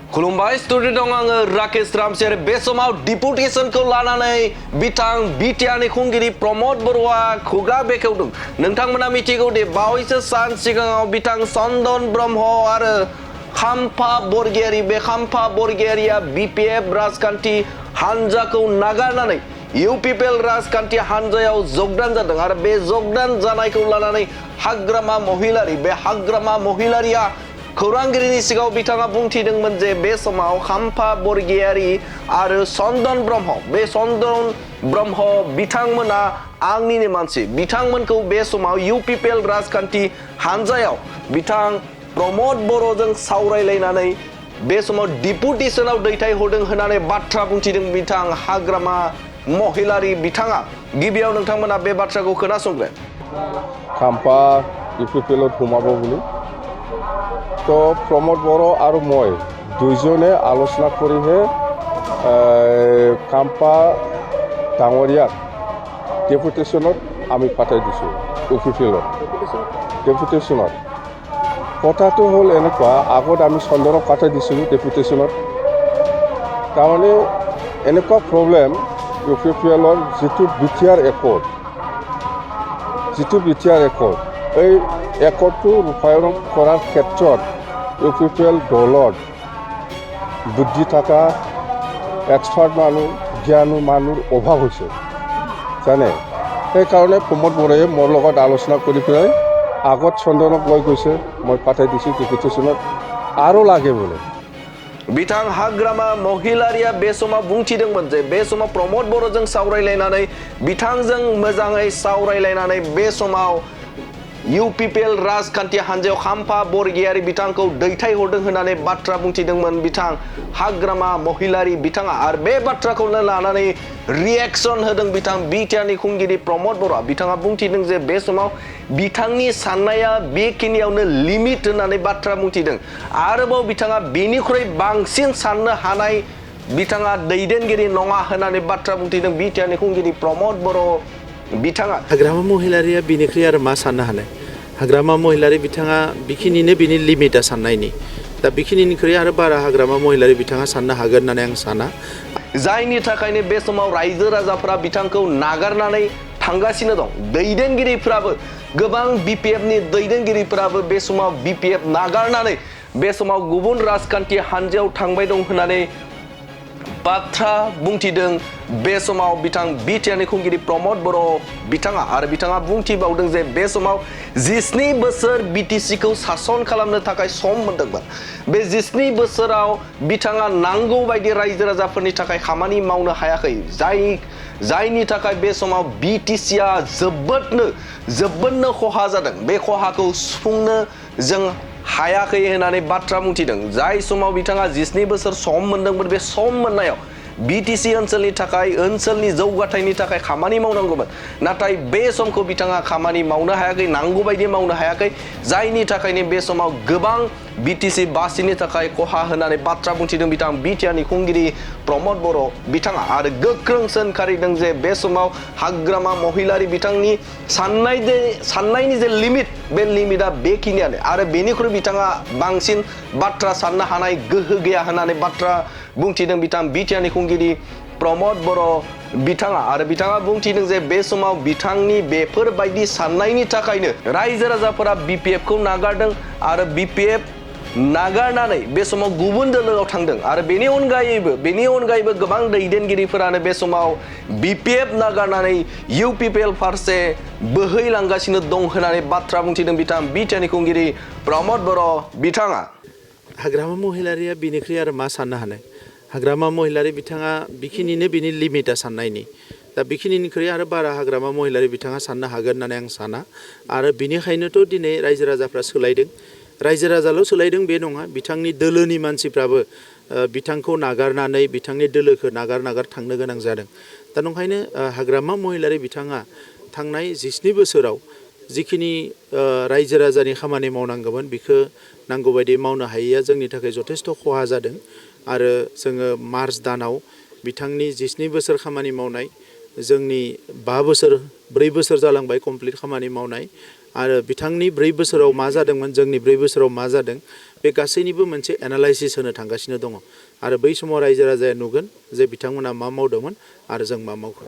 खुलुमबाय स्टुडिय' दं आङो राकेश रामसियारि बे समाव डिपुटेशनखौ लानानै बिथां बिटिआरनि खुंगिरि प्रमद बर'आ खुगा बेखेवदों। नोंथांमोना मिथिगौ दि बावैसो सान सिगाङाव बिथां चन्दन ब्रह्म आरो खाम्फा बरगयारी बे खाम्फा बरगयारीया बिपिएफ राजखान्थि हान्जाखौ नागारनानै इउपिपिएल राजखान्थि हान्जायाव जगदान जादों आरो बे जगदान जानायखौ लानानै हाग्रामा महिलारी बे हाग्रामा महिलारीया खौरांगिरिनि सिगाङाव बिथाङा बुंथिदोंमोन जे बे समाव खाम्फा बरगयारी आरो चन्दन ब्रह्म बे चन्दन ब्रह्म बिथांमोना आंनिनो मानसि बिथांमोनखौ बे समाव इउपिपिएल राजखान्थि हान्जायाव बिथां प्रमद बर'जों सावरायलायनानै बे समाव डिपुटेशनाव दैथायहरदों होननानै बाथ्रा बुंथिदों बिथां हाग्रामा महिलारी बिथाङा। गिबियाव नोंथांमोना बे बाथ्राखौ खोनासंग्रो। खाम्फा इउपिपिएल सोमाबो बुली तो प्रमोद बर' और मैं दुजने आलोचना करिहे खाम्फा डांगरिया डेपुटेशनत आमी पाठाई दिसो इउपिपिएल डेपुटेशनत कथाটো हल एनेकुवा आगत आमी चन्दनक पाठाई दिसिलो डेपुटेशनत तारमाने एनेकुवा प्रब्लेम इउपिपिएलर जितु बिटिआर एकर्ड এই একৰটো ৰূপায়ণ কৰাৰ ক্ষেত্ৰত ইউপিপিএল দলত বুদ্ধি থকা এক্সপাৰ্ট মানুহ জ্ঞানী মানুহৰ অভাৱ হৈছে জানে। সেইকাৰণে প্ৰমোদ বৰাই মোৰ লগত আলোচনা কৰি পেলাই আগত চন্দনক লৈ গৈছে মই পাঠাই দিছোঁ ডিপুটেশনত আৰু লাগে বোলে। बिथां हाग्रामा महिलारिया बे समाव बुंथिदोंमोन जे बे समाव प्रमोद बर'जों सावरायलायनानै बिथांजों मोजाङै सावरायलायनानै बे समाव इउपिपिएल राजखान्थि हान्जायाव खाम्फा बरगयारी बिथांखौ दैथायहरदों होननानै बाथ्रा बुंथिदोंमोन बिथां हाग्रामा महिलारी बिथाङा आरो बे बाथ्राखौनो लानानै रिएक्शन होदों बिथां बिटिआरनि खुंगिरि प्रमोद बर'आ। बिथाङा बुंथिदों जे बे समाव बिथांनि साननाया बेखिनियावनो लिमिट होननानै बाथ्रा बुंथिदों आरोबाव बिथाङा बेनिख्रुइ बांसिन साननो हानाय बिथाङा दैदेनगिरि नङा होननानै बाथ्रा बुंथिदों बिटिआरनि खुंगिरि प्रमोद बर' बिथाङा। हाग्रामा महिलारिया बिनिख्रुइ आरो मा साननो हानाय हाग्रामा महिलारी बिथाङा बेखिनिनो बिनि लिमिटा साननायनि दा बेखिनिनिख्रुइ आरो बारा हाग्रामा महिलारी बिथाङा साननो हागोन होननानै आं साना। जायनि थाखायनो बे समाव रायजो राजाफ्रा बिथांखौ नागारनानै थांगासिनो दं। दैदेनगिरिफ्राबो गोबां बिपिएफनि दैदेनगिरिफ्राबो बे समाव बिपिएफ नागारनानै बे समाव गुबुन राजखान्थि हान्जायाव थांबाय दं होननानै बाथ्रा बुंथिदों बे समाव बिथां बिटिआरनि खुंगिरि प्रमोद बर' बिथाङा आरो बिथाङा बुंथिबावदों जे बे समाव 17 बोसोर बिटिसिखौ सासन खालामनो थाखाय सम मोनदोंमोन। बे 17 बोसोराव बिथाङा नांगौ बायदि रायजो राजाफोरनि थाखाय खामानि मावनो हायाखै जायनि थाखाय बे समाव बिटिसिआ जोबोदनो खहा जादों। बे खहाखौ सुफुंनो जों हायाखै होननानै बाथ्रा बुंथिदों। जाय समाव बिथाङा 17 बोसोर सम मोनदोंमोन बे सम मोननायाव बिटिसि ओनसोलनि थाखाय ओनसोलनि जौगाथायनि थाखाय खामानि मावनांगौमोन नाथाय बे समखौ बिथाङा खामानि मावनो हायाखै नांगौ बायदि मावनो हायाखै जायनि थाखायनो बे समाव गोबां बिटिसि बासिनि थाखाय खहा होननानै बाथ्रा बुंथिदों बिथां बिटिआरनि खुंगिरि प्रमोद बर' बिथाङा आरो गोख्रों सोंखारिदों जे बे समाव हाग्रामा महिलारी बिथांनि साननायनि जे लिमिट बे लिमिटआ बेखिनियानो आरो बेनिख्रुइ बिथाङा बांसिन बाथ्रा साननो हानाय गोहो गैया होननानै बाथ्रा बुंथिदों बिथां बिटिआरनि खुंगिरि प्रमोद बर' बिथाङा आरो बिथाङा बुंथिदों जे बे समाव बिथांनि बेफोरबायदि साननायनि थाखायनो रायजो राजाफोरा बिपिएफखौ नागारदों आरो बिपिएफ नागारनानै बे समाव गुबुन दोलोआव थांदों आरो बेनि अनगायैबो गोबां दैदेनगिरिफोरानो बे समाव बिपिएफ नागारनानै इउपिपिएल फारसे बोहैलांगासिनो दं होननानै बाथ्रा बुंथिदों बिथां बिटिआरनि खुंगिरि प्रमोद बर' बिथाङा। हाग्रामा महिलारिया बिनिख्रुइ आरो मा साननो हानाय हाग्रामा महिलारी बिथाङा बेखिनिनो बिनि लिमिटा साननायनि दा बेखिनिनिख्रुइ आरो बारा हाग्रामा महिलारी बिथाङा साननो हागोन होननानै आं साना आरो बिनिखायनोथ' दिनै रायजो राजाफ्रा सोलायदों। रायजो राजाल' सोलायदों बे नङा बिथांनि दोलोनि मानसिफ्राबो बिथांखौ नागारनानै बिथांनि दोलोखौ नागार थांनो गोनां जादों। दा नंखायनो हाग्रामा महिलारी बिथाङा थांनाय 17 बोसोराव जिखिनि रायजो राजानि खामानि मावनांगौमोन बेखौ नांगौ बायदि मावनो हायैया जोंनि थाखाय जथेस्थ' खहा जादों आरो जोङो मार्च दानाव बिथांनि 17 बोसोर खामानि मावनाय जोंनि 4 बोसोर जालांबाय कमप्लिट खामानि मावनाय आरो बिथांनि 4 बोसोराव मा जादोंमोन जोंनि 4 बोसोराव मा जादों बे गासैनिबो मोनसे एनालाइसिस होनो थांगासिनो दङ आरो बै समाव रायजो राजाया नुगोन जे बिथांमोना मा मावदोंमोन आरो जों मा मावखो।